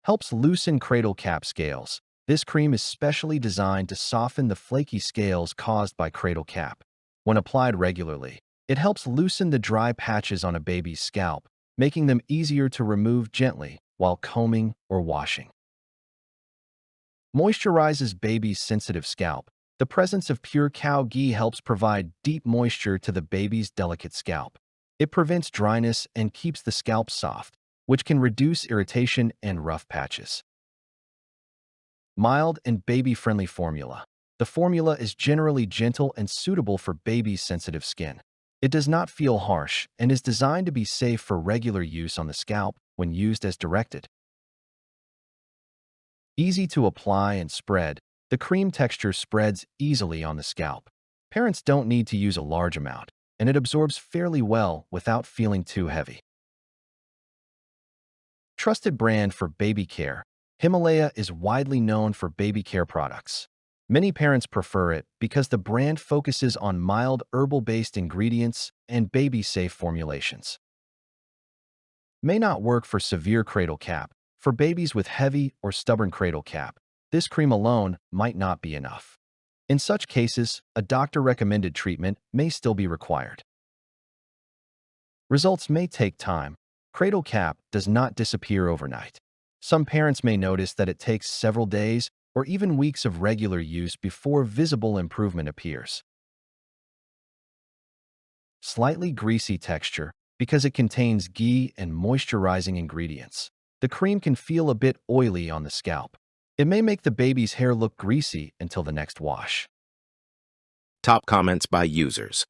helps loosen cradle cap scales. This cream is specially designed to soften the flaky scales caused by cradle cap. When applied regularly, it helps loosen the dry patches on a baby's scalp, making them easier to remove gently while combing or washing. Moisturizes baby's sensitive scalp. The presence of Pure Cow Ghee helps provide deep moisture to the baby's delicate scalp. It prevents dryness and keeps the scalp soft, which can reduce irritation and rough patches. Mild and baby-friendly formula. The formula is generally gentle and suitable for baby's sensitive skin. It does not feel harsh and is designed to be safe for regular use on the scalp when used as directed. Easy to apply and spread. The cream texture spreads easily on the scalp. Parents don't need to use a large amount, and it absorbs fairly well without feeling too heavy. Trusted brand for baby care. Himalaya is widely known for baby care products. Many parents prefer it because the brand focuses on mild herbal-based ingredients and baby-safe formulations. May not work for severe cradle cap. For babies with heavy or stubborn cradle cap, this cream alone might not be enough. In such cases, a doctor-recommended treatment may still be required. Results may take time. Cradle cap does not disappear overnight. Some parents may notice that it takes several days or even weeks of regular use before visible improvement appears. Slightly greasy texture because it contains ghee and moisturizing ingredients. The cream can feel a bit oily on the scalp. It may make the baby's hair look greasy until the next wash. Top comments by users.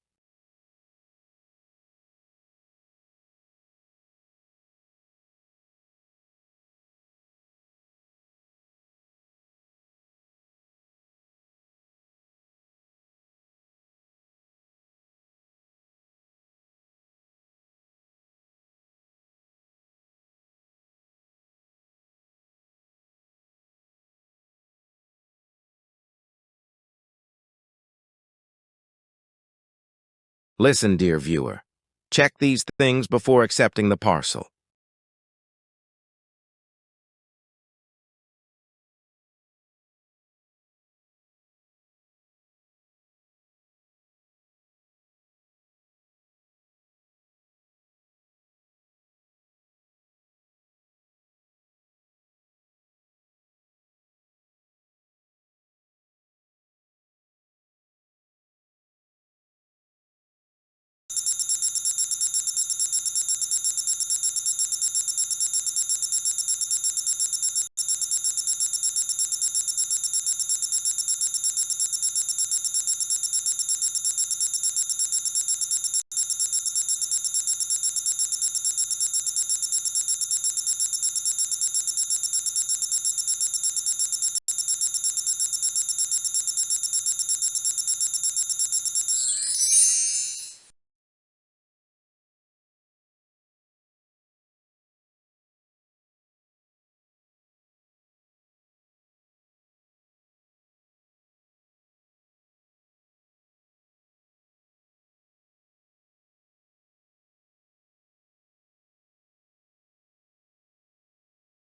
Listen, dear viewer. Check these things before accepting the parcel.